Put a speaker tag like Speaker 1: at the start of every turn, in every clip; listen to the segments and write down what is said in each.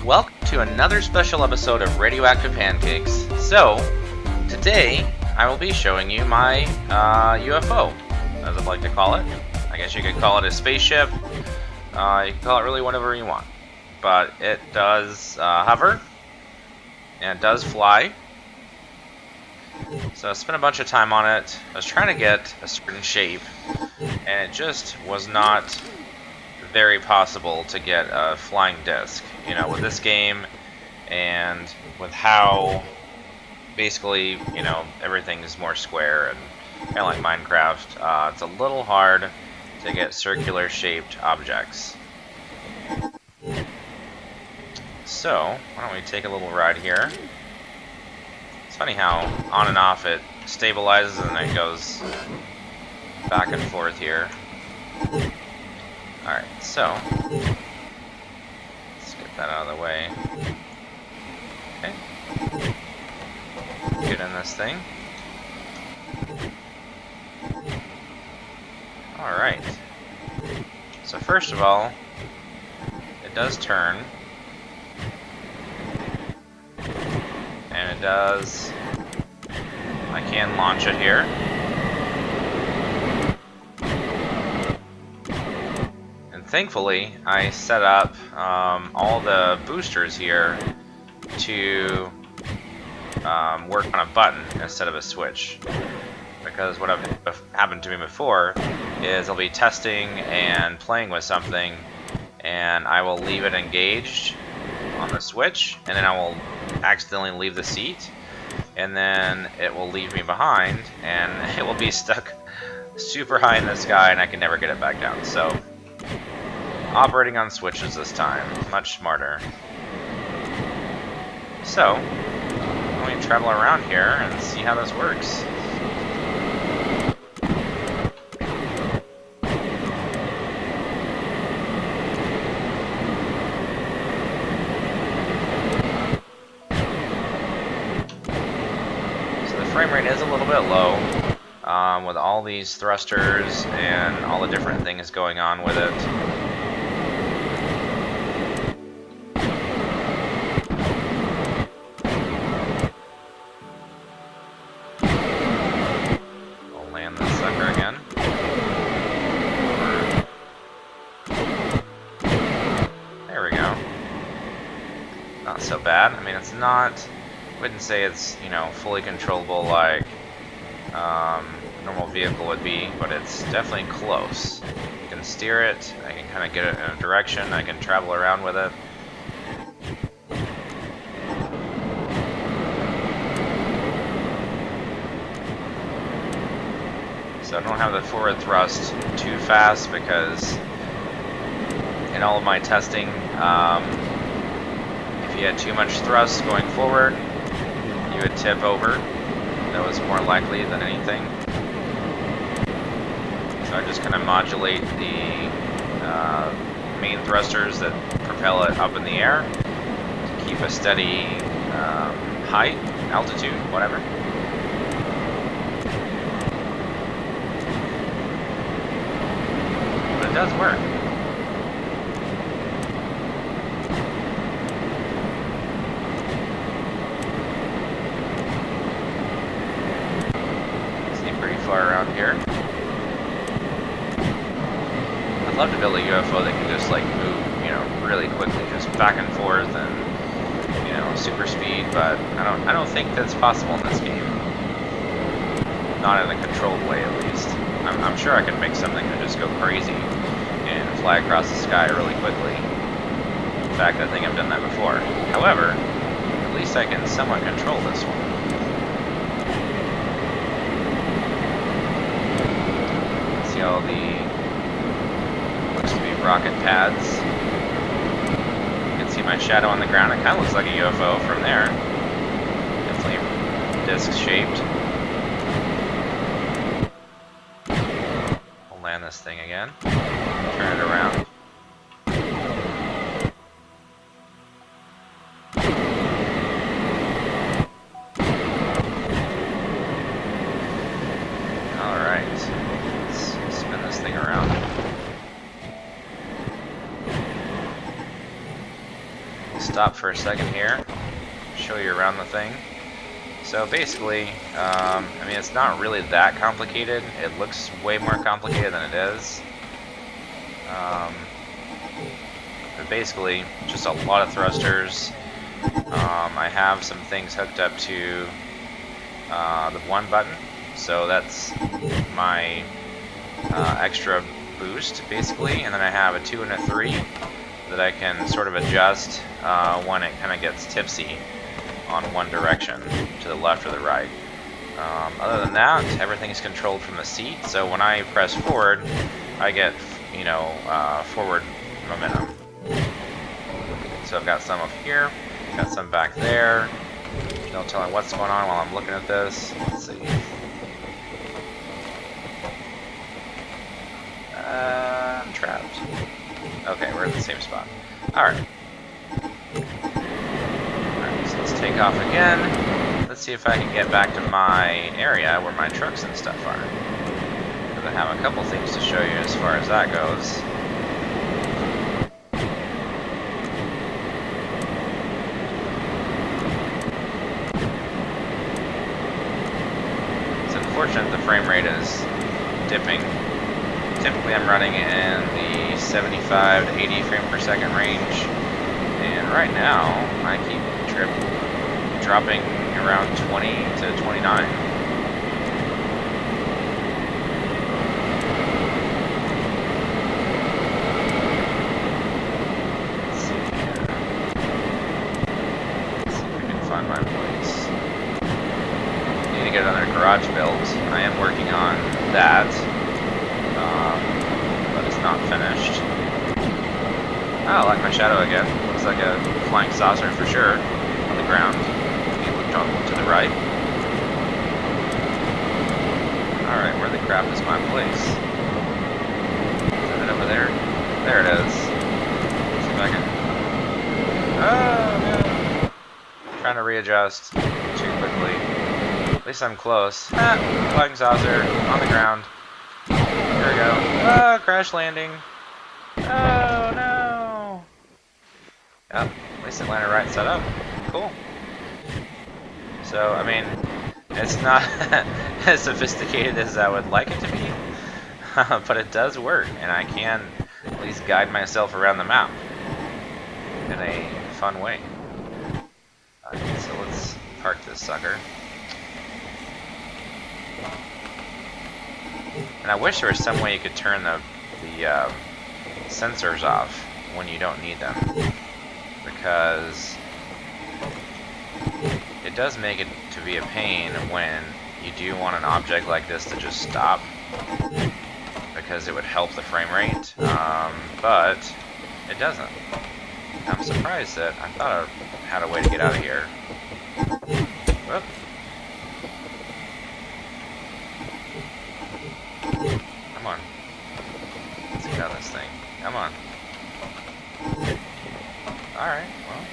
Speaker 1: Welcome to another special episode of Radioactive Pancakes. So, today I will be showing you my UFO, as I'd like to call it. I guess you could call it a spaceship. You can call it really whatever you want. But it does hover, and it does fly. So I spent a bunch of time on it. I was trying to get a certain shape, and it just was not very possible to get a flying disc. You know, with this game and with how basically, you know, everything is more square and kind of like Minecraft, it's a little hard to get circular shaped objects. So, why don't we take a little ride here? It's funny how on and off it stabilizes and then it goes back and forth here. Alright, so let's get that out of the way. Okay. Get in this thing. Alright. So first of all, it does turn. And it does... I can launch it here. Thankfully, I set up all the boosters here to work on a button instead of a switch. Because what happened to me before is I'll be testing and playing with something, and I will leave it engaged on the switch, and then I will accidentally leave the seat, and then it will leave me behind, and it will be stuck super high in the sky, and I can never get it back down. So, operating on switches this time. Much smarter. So, let me travel around here and see how this works. So the frame rate is a little bit low with all these thrusters and all the different things going on with it. Not so bad. I mean, it's not, I wouldn't say it's, you know, fully controllable like a normal vehicle would be, but it's definitely close. You can steer it, I can kind of get it in a direction, I can travel around with it. So I don't have the forward thrust too fast because in all of my testing, if you had too much thrust going forward, you would tip over. That was more likely than anything. So I just kind of modulate the main thrusters that propel it up in the air to keep a steady height, altitude, whatever. But it does work. Far around here. I'd love to build a UFO that can just like move, you know, really quickly, just back and forth and, you know, super speed, but I don't think that's possible in this game. Not in a controlled way, at least. I'm sure I can make something that just go crazy and fly across the sky really quickly. In fact, I think I've done that before. However, at least I can somewhat control this one. All the looks to be rocket pads. You can see my shadow on the ground. It kind of looks like a UFO from there. Definitely disc shaped. We'll land this thing again. Turn it around. Alright. Let's spin this thing around. stop for a second here, show you around the thing. So basically, I mean, it's not really that complicated. It looks way more complicated than it is. But basically, just a lot of thrusters. I have some things hooked up to the 1 button, so that's my extra boost, basically. And then I have a 2 and a 3 that I can sort of adjust when it kind of gets tipsy on one direction, to the left or the right. Other than that, everything is controlled from the seat, so when I press forward, I get, you know, forward momentum. So I've got some up here, got some back there. Don't tell me what's going on while I'm looking at this. Let's see. I'm trapped. Okay, we're in the same spot. Alright. So let's take off again. Let's see if I can get back to my area where my trucks and stuff are. Because I have a couple things to show you as far as that goes. It's unfortunate the frame rate is dipping. Typically I'm running in the 75 to 80 frame per second range. And right now, I keep dropping around 20 to 29. Let's see here. Let's see if we can find my place. Need to get another garage built. I am working on that, but it's not finished. Oh, I like my shadow again. Looks like a flying saucer for sure on the ground. He looked on to the right. Alright, where the crap is my place? Is it over there? There it is. Let's see if I can... Oh, no! Trying to readjust too quickly. At least I'm close. Ah, flying saucer on the ground. There we go. Oh, crash landing. Oh, no! Yep, at least it landed right side up. Cool. So, I mean, it's not as sophisticated as I would like it to be, but it does work, and I can at least guide myself around the map in a fun way. Alright, so let's park this sucker. And I wish there was some way you could turn the sensors off when you don't need them, because it does make it to be a pain when you do want an object like this to just stop, because it would help the frame rate, but it doesn't. I'm surprised that I thought I had a way to get out of here. Whoop. Come on. Let's get out of this thing. Come on. Alright, well.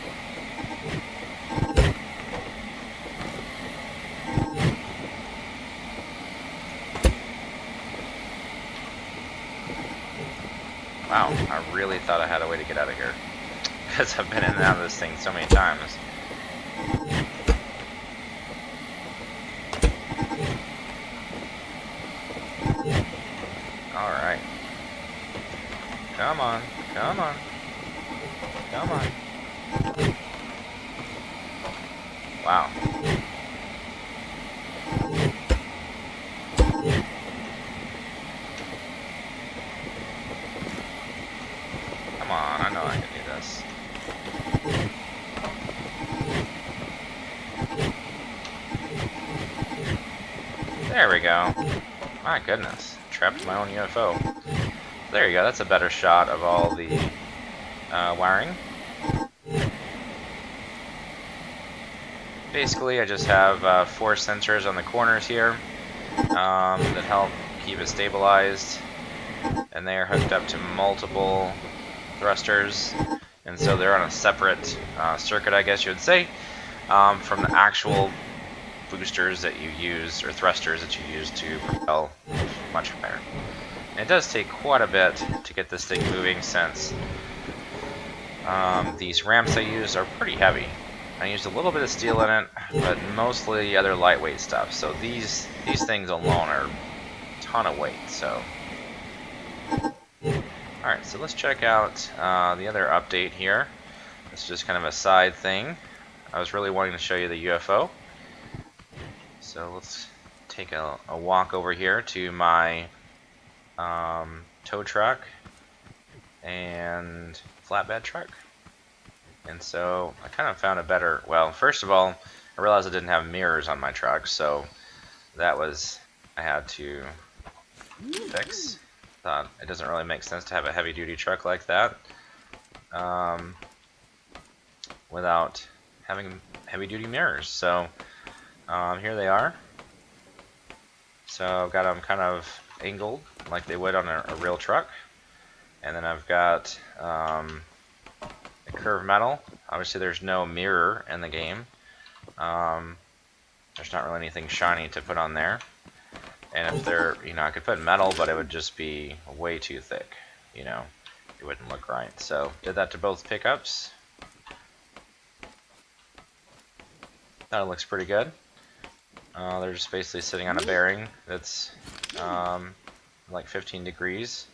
Speaker 1: Wow, I really thought I had a way to get out of here. Because I've been in and out of this thing so many times. Alright. Come on, come on. Come on. Wow. Come on, I know I can do this. There we go. My goodness. Trapped my own UFO. There you go, that's a better shot of all the wiring. Basically, I just have 4 sensors on the corners here that help keep it stabilized, and they are hooked up to multiple thrusters, and so they're on a separate circuit, I guess you would say, from the actual boosters that you use, or thrusters that you use to propel much higher. And it does take quite a bit to get this thing moving, since These ramps I used are pretty heavy. I used a little bit of steel in it, but mostly other lightweight stuff. So these things alone are a ton of weight. So, all right, so let's check out the other update here. It's just kind of a side thing. I was really wanting to show you the UFO. So let's take a walk over here to my tow truck and flatbed truck. And so I kind of found a better, well, first of all, I realized I didn't have mirrors on my truck, so that was, I had to fix. Thought it doesn't really make sense to have a heavy duty truck like that without having heavy duty mirrors. So here they are. So I've got them kind of angled like they would on a real truck. And then I've got curved metal. Obviously there's no mirror in the game. There's not really anything shiny to put on there. And if there, I could put metal, but it would just be way too thick. It wouldn't look right. So did that to both pickups. That looks pretty good. They're just basically sitting on a bearing that's like 15 degrees.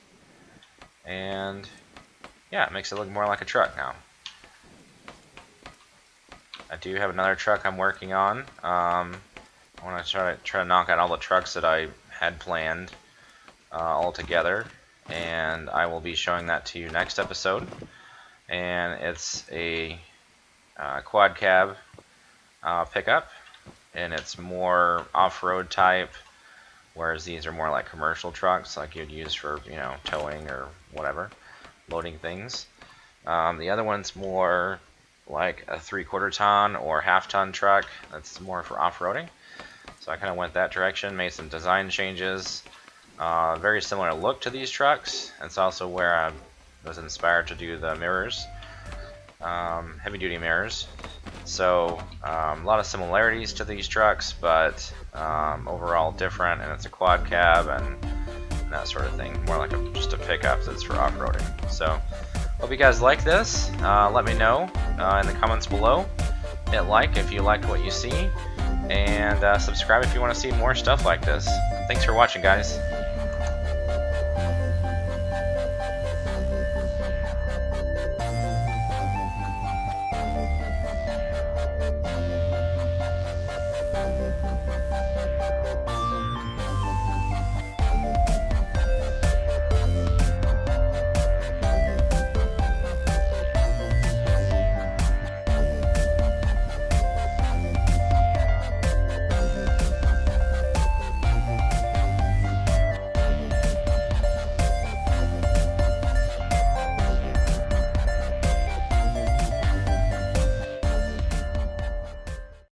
Speaker 1: And yeah, it makes it look more like a truck now. I do have another truck I'm working on. I want to try to knock out all the trucks that I had planned all together, and I will be showing that to you next episode. And it's a quad cab pickup, and it's more off-road type, whereas these are more like commercial trucks, like you'd use for towing or whatever, loading things. The other one's more like a 3/4 ton or half-ton truck. That's more for off-roading. So I kind of went that direction, made some design changes. Very similar look to these trucks. It's also where I was inspired to do the mirrors, heavy-duty mirrors. So a lot of similarities to these trucks, but overall different. And it's a quad cab and that sort of thing. More like just a pickup that's for off-roading. So hope you guys like this. Let me know in the comments below. Hit like if you liked what you see, and subscribe if you want to see more stuff like this. Thanks for watching, guys.